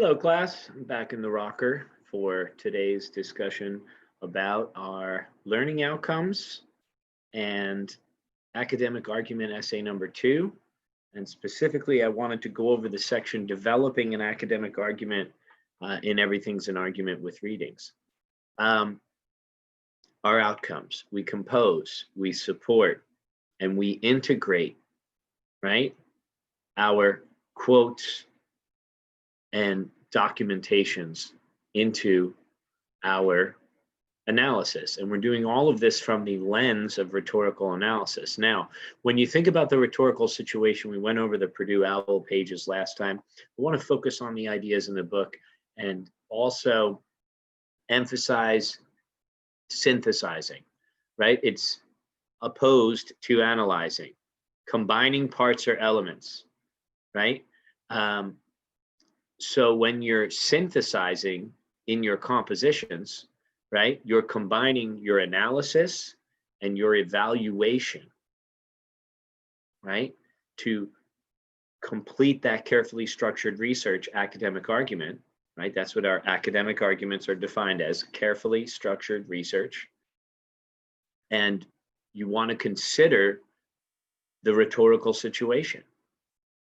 Hello, class. I'm back in the rocker for today's discussion about our learning outcomes and academic argument essay number 2. And specifically, I wanted to go over the section developing an academic argument in Everything's an Argument with Readings. Our outcomes: we compose, we support, and we integrate, right? Our quotes and documentations into our analysis. And we're doing all of this from the lens of rhetorical analysis. Now, when you think about the rhetorical situation, we went over the Purdue OWL pages last time. We want to focus on the ideas in the book and also emphasize synthesizing, right? It's opposed to analyzing, combining parts or elements, right? So when you're synthesizing in your compositions, right, you're combining your analysis and your evaluation, right, to complete that carefully structured research academic argument, right? That's what our academic arguments are defined as: carefully structured research. And you want to consider the rhetorical situation,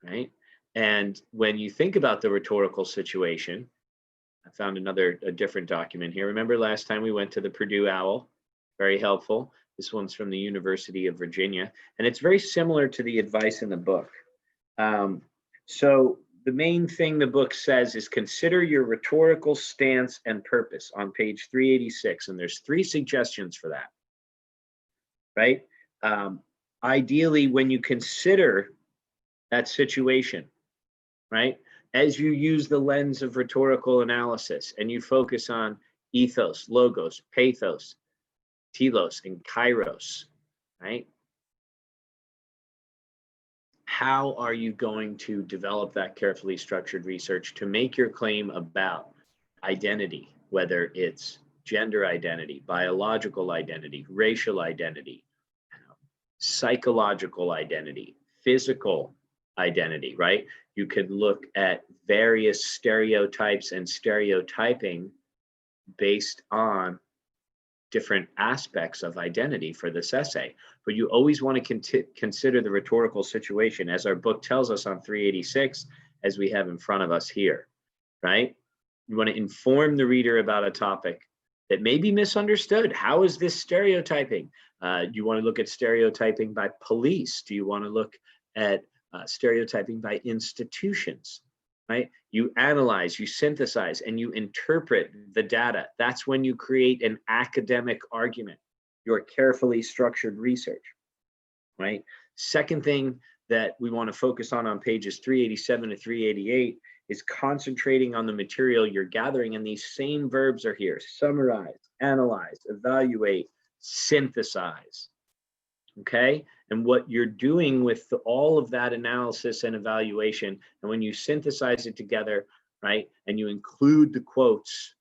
right? And when you think about the rhetorical situation, I found a different document here. Remember last time we went to the Purdue OWL? Very helpful. This one's from the University of Virginia, and it's very similar to the advice in the book. So the main thing the book says is consider your rhetorical stance and purpose on page 386, and there's 3 suggestions for that, right? Ideally, when you consider that situation, right, as you use the lens of rhetorical analysis and you focus on ethos, logos, pathos, telos, and kairos, right? How are you going to develop that carefully structured research to make your claim about identity, whether it's gender identity, biological identity, racial identity, psychological identity, physical identity, right? You could look at various stereotypes and stereotyping based on different aspects of identity for this essay. But you always want to consider the rhetorical situation, as our book tells us on 386, as we have in front of us here, right? You want to inform the reader about a topic that may be misunderstood. How is this stereotyping? Do you want to look at stereotyping by police? Do you want to look at stereotyping by institutions, right? You analyze, you synthesize, and you interpret the data. That's when you create an academic argument, your carefully structured research, right? Second thing that we want to focus on pages 387 to 388 is concentrating on the material you're gathering, and these same verbs are here: summarize, analyze, evaluate, synthesize. Okay, and what you're doing with all of that analysis and evaluation, and when you synthesize it together, right, and you include the quotes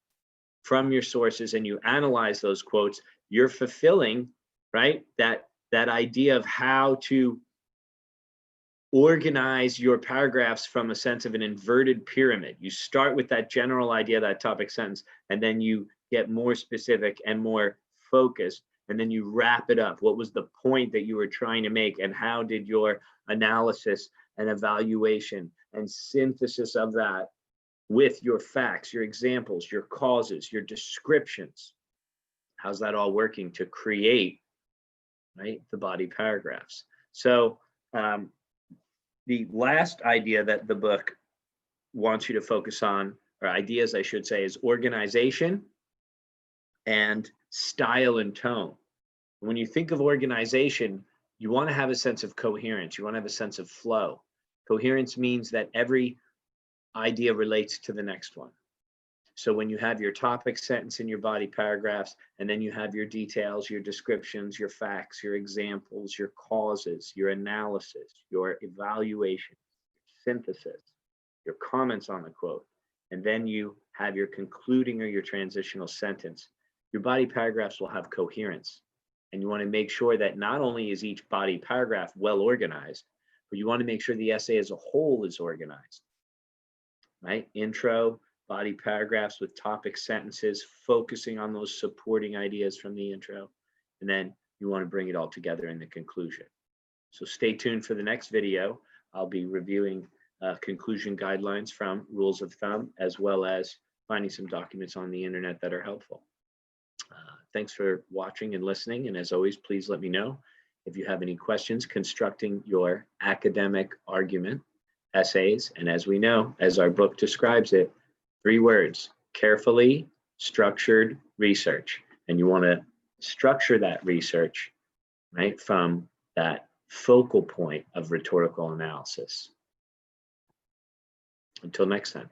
from your sources and you analyze those quotes, you're fulfilling, right, that idea of how to organize your paragraphs from a sense of an inverted pyramid. You start with that general idea, that topic sentence, and then you get more specific and more focused. And then you wrap it up. What was the point that you were trying to make, and how did your analysis and evaluation and synthesis of that with your facts, your examples, your causes, your descriptions, how's that all working to create, right, the body paragraphs? So the last idea that the book wants you to focus on, or ideas I should say, is organization and style and tone. When you think of organization, you want to have a sense of coherence. You want to have a sense of flow. Coherence means that every idea relates to the next one. So when you have your topic sentence in your body paragraphs, and then you have your details, your descriptions, your facts, your examples, your causes, your analysis, your evaluation, your synthesis, your comments on the quote, and then you have your concluding or your transitional sentence, your body paragraphs will have coherence. And you want to make sure that not only is each body paragraph well organized, but you want to make sure the essay as a whole is organized. right? Intro, body paragraphs with topic sentences, focusing on those supporting ideas from the intro. And then you want to bring it all together in the conclusion. So stay tuned for the next video. I'll be reviewing conclusion guidelines from Rules of Thumb, as well as finding some documents on the internet that are helpful. Thanks for watching and listening. And as always, please let me know if you have any questions constructing your academic argument essays. And as we know, as our book describes it, 3 words: carefully structured research. And you want to structure that research, right, from that focal point of rhetorical analysis. Until next time.